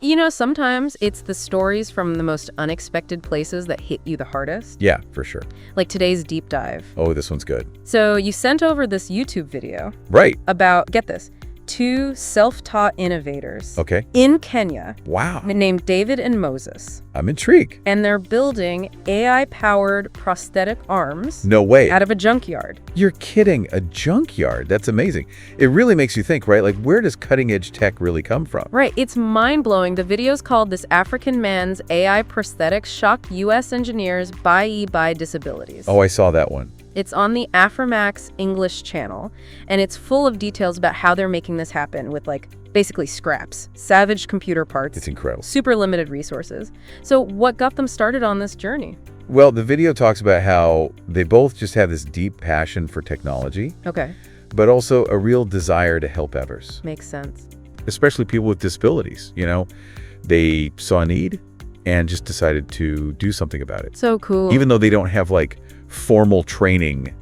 You know, sometimes it's the stories from the most unexpected places that hit you the hardest. Yeah, for sure. Like today's deep dive. Oh, this one's good. So you sent over this YouTube video Right. about, get this, 2 self-taught innovators Okay. in Kenya Wow. named David and Moses. I'm intrigued. And they're building AI-powered prosthetic arms No way. out of a junkyard. You're kidding. A junkyard. That's amazing. It really makes you think, right? Like, where does cutting-edge tech really come from? Right, it's mind-blowing. The video's called This African Man's AI Prosthetics Shocked U.S. Engineers by Disabilities. Oh, I saw that one. It's on the Afrimax English channel, and it's full of details about how they're making this happen with, like, basically scraps, savage computer parts. It's incredible. Super limited resources. So what got them started on this journey? Well, the video talks about how they both just have this deep passion for technology, Okay, but also a real desire to help others, makes sense. especially people with disabilities. You know, they saw a need and just decided to do something about it. So cool. Even though they don't have like formal training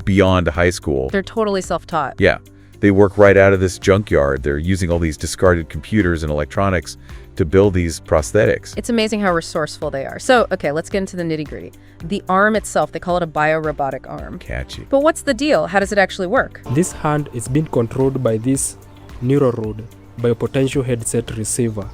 beyond high school. They're totally self-taught. Yeah. They work right out of this junkyard. They're using all these discarded computers and electronics to build these prosthetics. It's amazing how resourceful they are. So, okay, let's get into the nitty-gritty. The arm itself, they call it a biorobotic arm. Catchy. But what's the deal? How does it actually work? This hand is being controlled by this neural rod biopotential headset receiver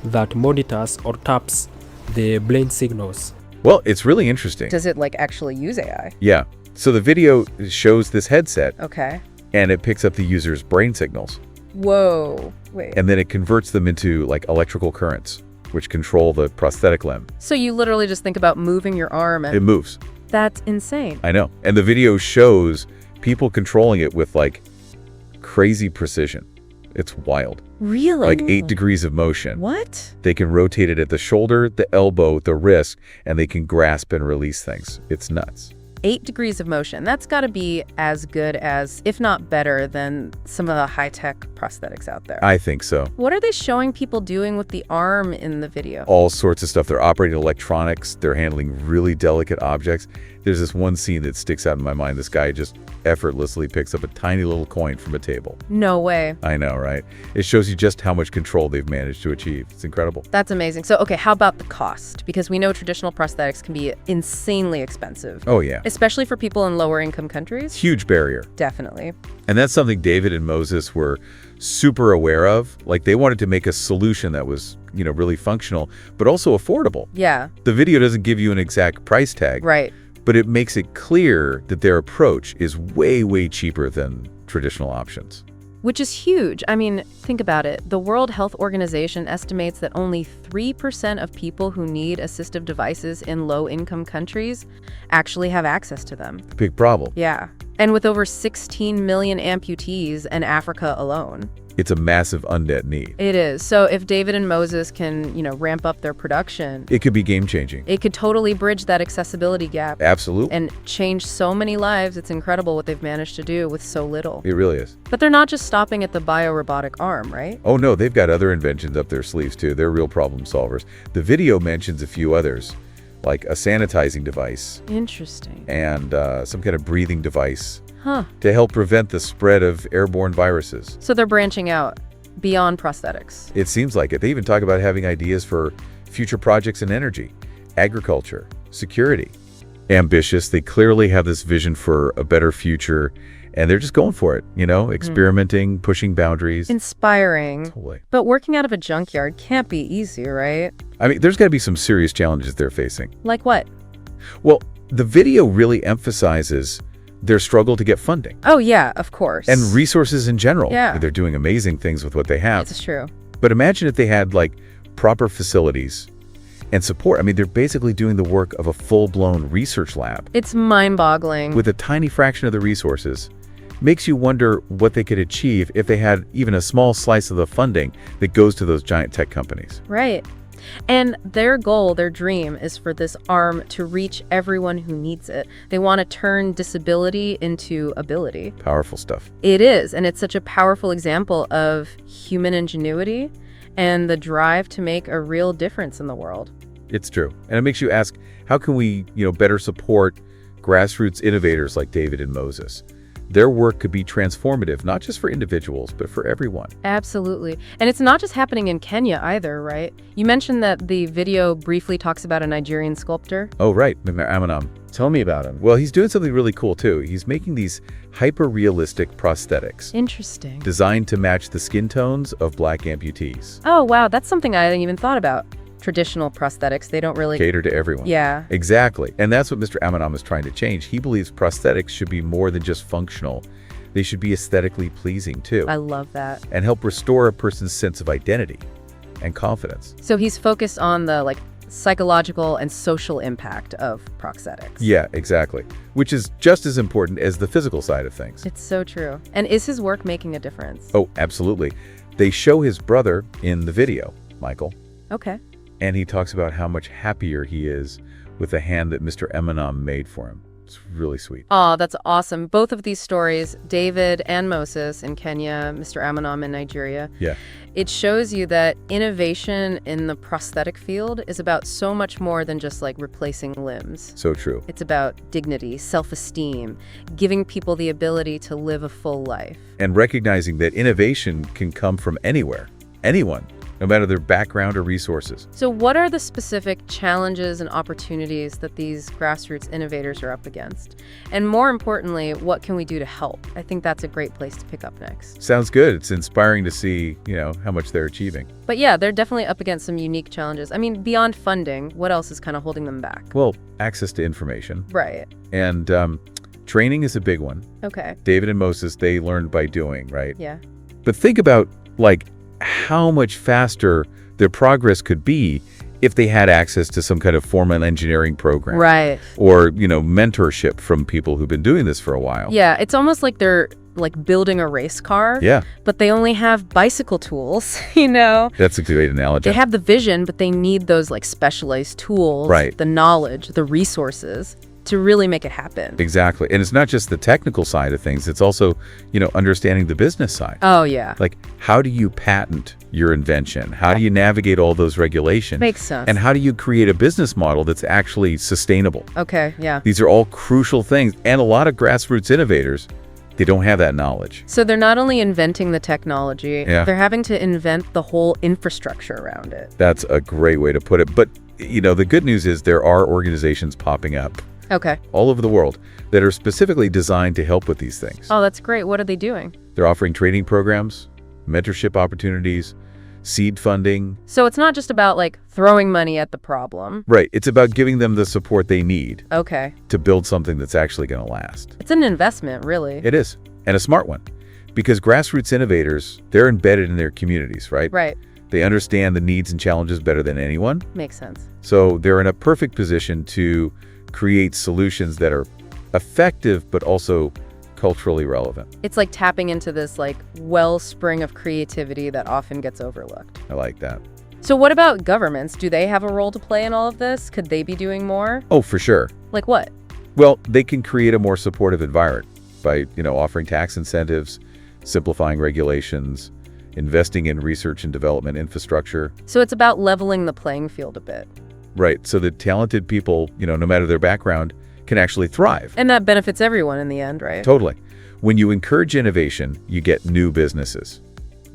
that monitors or taps the brain signals. Well, it's really interesting. Does it, like, actually use AI? Yeah. So the video shows this headset Okay. and it picks up the user's brain signals. Whoa. Wait. And then it converts them into like electrical currents, which control the prosthetic limb. So you literally just think about moving your arm It and moves. that's insane. I know. And the video shows people controlling it with like crazy precision. It's wild. Really? Like 8 degrees of motion. What? They can rotate it at the shoulder, the elbow, the wrist, and they can grasp and release things. It's nuts. 8 degrees of motion. That's got to be as good as, if not better, than some of the high-tech prosthetics out there. I think so. What are they showing people doing with the arm in the video? All sorts of stuff. They're operating electronics. They're handling really delicate objects. There's this one scene that sticks out in my mind. This guy just effortlessly picks up a tiny little coin from a table. No way. I know, right? It shows you just how much control they've managed to achieve. It's incredible. That's amazing. So, okay, how about the cost? Because we know traditional prosthetics can be insanely expensive. Oh, yeah. Especially for people in lower income countries. Huge barrier. Definitely. And that's something David and Moses were super aware of. Like, they wanted to make a solution that was, you know, really functional, but also affordable. Yeah. The video doesn't give you an exact price tag. Right. But it makes it clear that their approach is way, way cheaper than traditional options. Which is huge. I mean, think about it. The World Health Organization estimates that only 3% of people who need assistive devices in low-income countries actually have access to them. Big problem. Yeah. And with over 16 million amputees in Africa alone. It's a massive unmet need. It is. So if David and Moses can, ramp up their production, It could be game-changing. it could totally bridge that accessibility gap Absolutely. and change so many lives. It's incredible what they've managed to do with so little. It really is. But they're not just stopping at the biorobotic arm, right? Oh, no, they've got other inventions up their sleeves, too. They're real problem solvers. The video mentions a few others, like a sanitizing device Interesting. and some kind of breathing device Huh. to help prevent the spread of airborne viruses. So they're branching out beyond prosthetics. It seems like it. They even talk about having ideas for future projects in energy, agriculture, security. Ambitious. They clearly have this vision for a better future, and they're just going for it, experimenting, pushing boundaries. Inspiring. Totally. But working out of a junkyard can't be easy, right? I mean, there's got to be some serious challenges they're facing. Like what? Well, the video really emphasizes their struggle to get funding Oh, yeah, of course. and resources in general. Yeah. They're doing amazing things with what they have. It's true. But imagine if they had like proper facilities and support. I mean, they're basically doing the work of a full-blown research lab It's mind-boggling. with a tiny fraction of the resources. Makes you wonder what they could achieve if they had even a small slice of the funding that goes to those giant tech companies. Right. And their goal, their dream, is for this arm to reach everyone who needs it. They want to turn disability into ability. Powerful stuff. It is, and it's such a powerful example of human ingenuity and the drive to make a real difference in the world. It's true. And it makes you ask, how can we, better support grassroots innovators like David and Moses? their work could be transformative, not just for individuals, but for everyone. Absolutely. And it's not just happening in Kenya either, right? You mentioned that the video briefly talks about a Nigerian sculptor. Oh, right, Mr. Aminam. Tell me about him. Well, he's doing something really cool, too. He's making these hyper-realistic prosthetics Interesting. designed to match the skin tones of Black amputees. Oh, wow. That's something I hadn't even thought about. Traditional prosthetics, they don't really... Cater to everyone. Yeah. Exactly. And that's what Mr. Aminam is trying to change. He believes prosthetics should be more than just functional. They should be aesthetically pleasing, too, I love that. and help restore a person's sense of identity and confidence. So he's focused on the, psychological and social impact of prosthetics. Yeah, exactly. Which is just as important as the physical side of things. It's so true. And is his work making a difference? Oh, absolutely. They show his brother in the video, Michael, Okay. and he talks about how much happier he is with the hand that Mr. Aminam made for him. It's really sweet. Oh, that's awesome. Both of these stories, David and Moses in Kenya, Mr. Aminam in Nigeria, Yeah. it shows you that innovation in the prosthetic field is about so much more than just replacing limbs. So true. It's about dignity, self-esteem, giving people the ability to live a full life. And recognizing that innovation can come from anywhere, anyone, no matter their background or resources. So what are the specific challenges and opportunities that these grassroots innovators are up against? And more importantly, what can we do to help? I think that's a great place to pick up next. Sounds good. It's inspiring to see, how much they're achieving. But yeah, they're definitely up against some unique challenges. I mean, beyond funding, what else is kind of holding them back? Well, access to information. Right. And training is a big one. Okay. David and Moses, they learned by doing, right? Yeah. But think about, how much faster their progress could be if they had access to some kind of formal engineering program. Right. Or, mentorship from people who've been doing this for a while. Yeah, it's almost like they're building a race car. Yeah, But they only have bicycle tools, you know? that's a great analogy. They have the vision, but they need those specialized tools, Right. the knowledge, the resources to really make it happen. Exactly. And it's not just the technical side of things. It's also, understanding the business side. Oh, yeah. How do you patent your invention? How do you navigate all those regulations? Makes sense. And how do you create a business model that's actually sustainable? Okay, yeah. These are all crucial things. And a lot of grassroots innovators, they don't have that knowledge. So they're not only inventing the technology, Yeah. they're having to invent the whole infrastructure around it. That's a great way to put it. But, the good news is there are organizations popping up Okay. all over the world that are specifically designed to help with these things. Oh, that's great. What are they doing? They're offering training programs, mentorship opportunities, seed funding. So it's not just about throwing money at the problem. Right. It's about giving them the support they need Okay. to build something that's actually going to last. It's an investment, really. It is. And a smart one. Because grassroots innovators, they're embedded in their communities, right? Right. They understand the needs and challenges better than anyone. Makes sense. So they're in a perfect position to create solutions that are effective but also culturally relevant. It's like tapping into this wellspring of creativity that often gets overlooked. I like that. So what about governments? Do they have a role to play in all of this? Could they be doing more? Oh, for sure. Like what? Well, they can create a more supportive environment by, offering tax incentives, simplifying regulations, investing in research and development infrastructure. So it's about leveling the playing field a bit. Right. So that talented people, no matter their background, can actually thrive. And that benefits everyone in the end, right? Totally. When you encourage innovation, you get new businesses,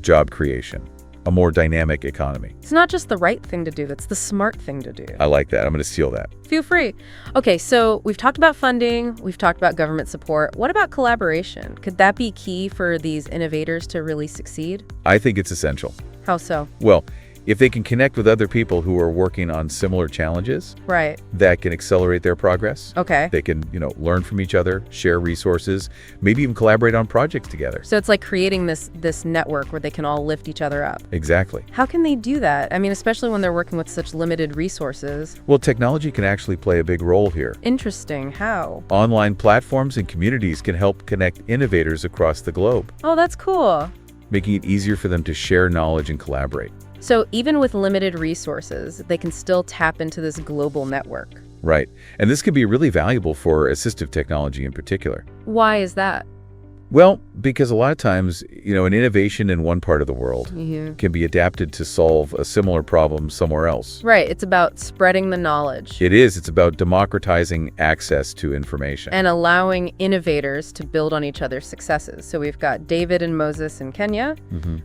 job creation, a more dynamic economy. It's not just the right thing to do, that's the smart thing to do. I like that. I'm going to steal that. Feel free. Okay, so we've talked about funding, we've talked about government support. What about collaboration? Could that be key for these innovators to really succeed? I think it's essential. How so? Well, if they can connect with other people who are working on similar challenges, Right. that can accelerate their progress. Okay. They can, learn from each other, share resources, maybe even collaborate on projects together. So it's like creating this network where they can all lift each other up. Exactly. How can they do that? I mean, especially when they're working with such limited resources. Well, technology can actually play a big role here. Interesting. How? Online platforms and communities can help connect innovators across the globe, Oh, that's cool. making it easier for them to share knowledge and collaborate. So even with limited resources, they can still tap into this global network. Right. And this can be really valuable for assistive technology in particular. Why is that? Well, because a lot of times, an innovation in one part of the world Yeah. can be adapted to solve a similar problem somewhere else. Right. It's about spreading the knowledge It is. It's about democratizing access to information. and allowing innovators to build on each other's successes. So we've got David and Moses in Kenya.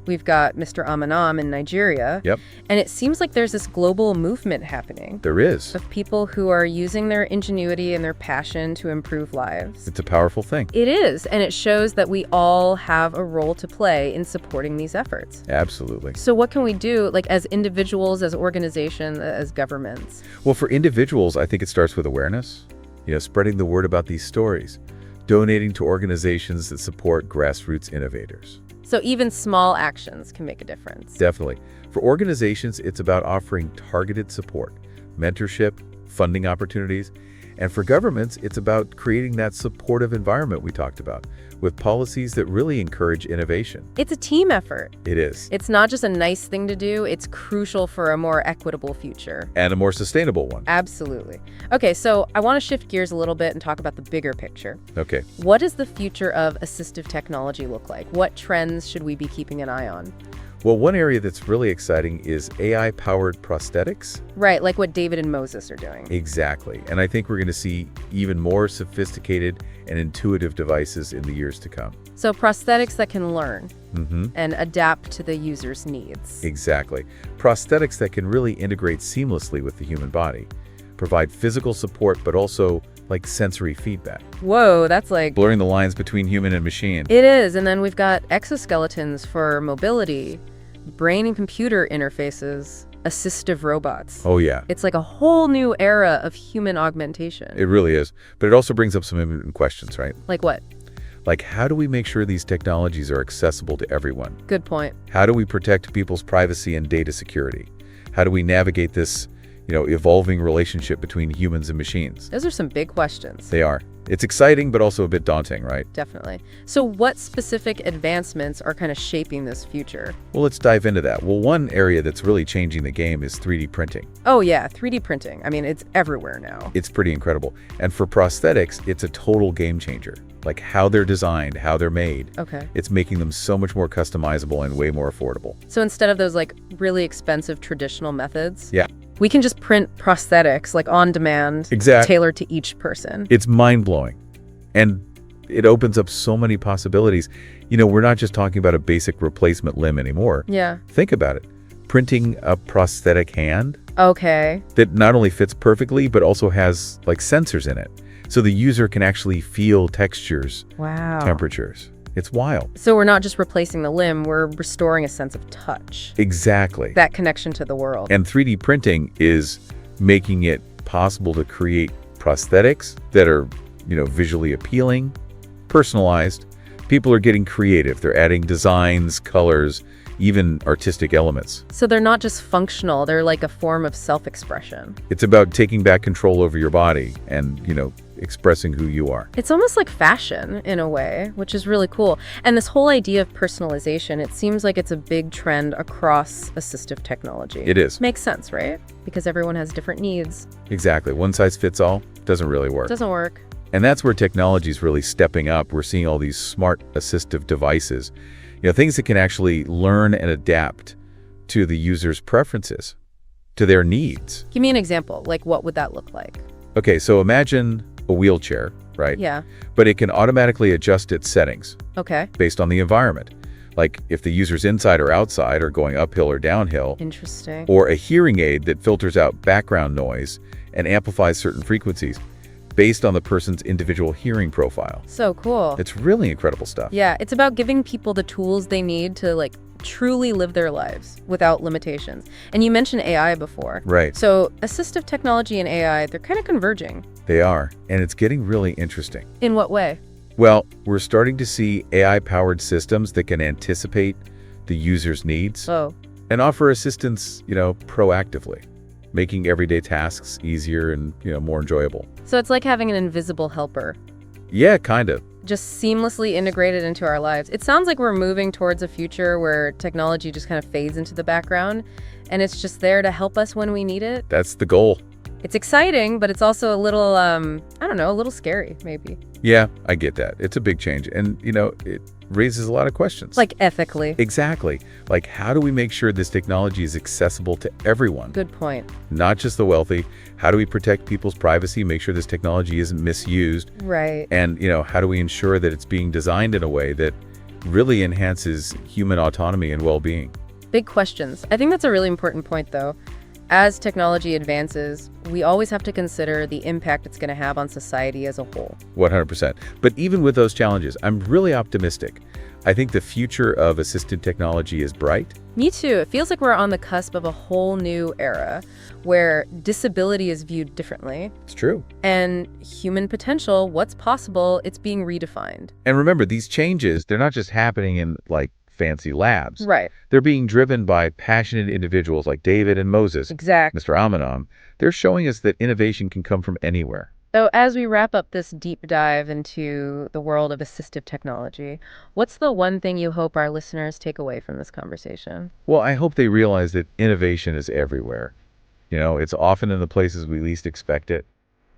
We've got Mr. Amanam in Nigeria. Yep, And it seems like there's this global movement happening there is. of people who are using their ingenuity and their passion to improve lives. It's a powerful thing. It is, and it shows that we all have a role to play in supporting these efforts. Absolutely. So what can we do, like as individuals, as organizations, as governments? Well, for individuals, I think it starts with awareness, spreading the word about these stories, donating to organizations that support grassroots innovators. So even small actions can make a difference. Definitely. For organizations, it's about offering targeted support, mentorship, funding opportunities. And for governments, it's about creating that supportive environment we talked about, with policies that really encourage innovation. It's a team effort. It is. It's not just a nice thing to do, it's crucial for a more equitable future. And a more sustainable one. Absolutely. Okay, so I want to shift gears a little bit and talk about the bigger picture. Okay. What does the future of assistive technology look like? What trends should we be keeping an eye on? Well, one area that's really exciting is AI-powered prosthetics. Right, like what David and Moses are doing. Exactly. And I think we're going to see even more sophisticated and intuitive devices in the years to come. So prosthetics that can learn and adapt to the user's needs. Exactly. Prosthetics that can really integrate seamlessly with the human body, provide physical support, but also like sensory feedback, Whoa, that's like... blurring the lines between human and machine. It is, and then we've got exoskeletons for mobility, brain and computer interfaces, assistive robots. Oh, yeah. It's like a whole new era of human augmentation. It really is. But it also brings up some important questions, right? Like what? Like, how do we make sure these technologies are accessible to everyone? Good point. How do we protect people's privacy and data security? How do we navigate this, evolving relationship between humans and machines? Those are some big questions. They are. It's exciting, but also a bit daunting, right? Definitely. So what specific advancements are kind of shaping this future? Well, let's dive into that. Well, one area that's really changing the game is 3D printing. Oh yeah, 3D printing. I mean, it's everywhere now. It's pretty incredible. And for prosthetics, it's a total game changer. Like how they're designed, how they're made. Okay. It's making them so much more customizable and way more affordable. So instead of those like really expensive traditional methods, Yeah. we can just print prosthetics like on demand, Exactly. tailored to each person. It's mind-blowing. And it opens up so many possibilities. We're not just talking about a basic replacement limb anymore. Yeah. Think about it. Printing a prosthetic hand Okay. that not only fits perfectly, but also has like sensors in it. So the user can actually feel textures, Wow. temperatures. It's wild. So we're not just replacing the limb, we're restoring a sense of touch. Exactly. That connection to the world. And 3D printing is making it possible to create prosthetics that are, visually appealing, personalized. People are getting creative. They're adding designs, colors, even artistic elements. So they're not just functional, they're like a form of self-expression. It's about taking back control over your body and, expressing who you are. It's almost like fashion in a way, which is really cool. And this whole idea of personalization, it seems like it's a big trend across assistive technology. It is. Makes sense, right? Because everyone has different needs. Exactly. One size fits all doesn't really work. Doesn't work. And that's where technology is really stepping up. We're seeing all these smart assistive devices, things that can actually learn and adapt to the user's preferences, to their needs. Give me an example. Like, what would that look like? Okay, so imagine a wheelchair, right? Yeah. But it can automatically adjust its settings Okay. based on the environment. Like if the user's inside or outside or going uphill or downhill, Interesting. or a hearing aid that filters out background noise and amplifies certain frequencies based on the person's individual hearing profile. So cool. It's really incredible stuff. Yeah, it's about giving people the tools they need to like truly live their lives without limitations. And you mentioned AI before. Right. So assistive technology and AI, they're kind of converging. They are, and it's getting really interesting. In what way? Well, we're starting to see AI-powered systems that can anticipate the user's needs Oh, and offer assistance, proactively, making everyday tasks easier and, more enjoyable. so it's like having an invisible helper, Yeah, kind of. just seamlessly integrated into our lives. It sounds like we're moving towards a future where technology just kind of fades into the background and it's just there to help us when we need it. That's the goal. It's exciting, but it's also a little, I don't know, a little scary, maybe. Yeah, I get that. It's a big change. And, it raises a lot of questions. Like ethically. Exactly. Like, how do we make sure this technology is accessible to everyone? Good point. Not just the wealthy. How do we protect people's privacy, make sure this technology isn't misused? Right. And, how do we ensure that it's being designed in a way that really enhances human autonomy and well-being? Big questions. I think that's a really important point, though. As technology advances, we always have to consider the impact it's going to have on society as a whole. 100%. But even with those challenges, I'm really optimistic. I think the future of assistive technology is bright. Me too. It feels like we're on the cusp of a whole new era where disability is viewed differently. It's true. And human potential, what's possible, it's being redefined. And remember, these changes, they're not just happening in fancy labs. Right. They're being driven by passionate individuals like David and Moses, Exactly. Mr. Aminam. They're showing us that innovation can come from anywhere. So as we wrap up this deep dive into the world of assistive technology, what's the one thing you hope our listeners take away from this conversation? Well, I hope they realize that innovation is everywhere. It's often in the places we least expect it.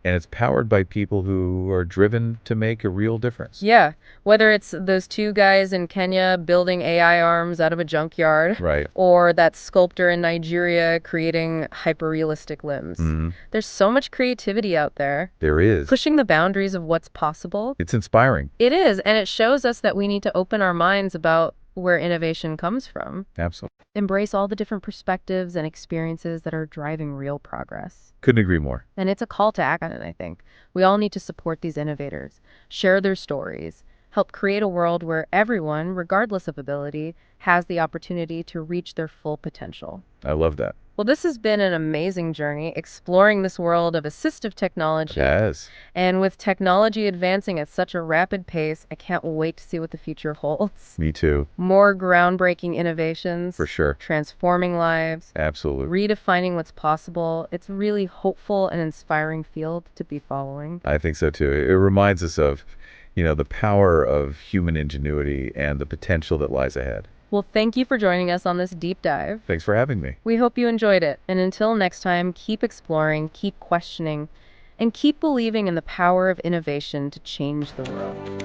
And it's powered by people who are driven to make a real difference. Yeah, whether it's those two guys in Kenya building AI arms out of a junkyard, Right. or that sculptor in Nigeria creating hyper-realistic limbs. Mhm. There's so much creativity out there, There is. pushing the boundaries of what's possible. It's inspiring. It is, and it shows us that we need to open our minds about where innovation comes from. Absolutely. Embrace all the different perspectives and experiences that are driving real progress. Couldn't agree more. And it's a call to action, I think. We all need to support these innovators, share their stories, help create a world where everyone, regardless of ability, has the opportunity to reach their full potential. I love that. Well, this has been an amazing journey exploring this world of assistive technology. Yes. And with technology advancing at such a rapid pace, I can't wait to see what the future holds. Me too. More groundbreaking innovations. For sure. Transforming lives. Absolutely. Redefining what's possible. It's a really hopeful and inspiring field to be following. I think so too. It reminds us of, the power of human ingenuity and the potential that lies ahead. Well, thank you for joining us on this deep dive. Thanks for having me. We hope you enjoyed it. And until next time, keep exploring, keep questioning, and keep believing in the power of innovation to change the world.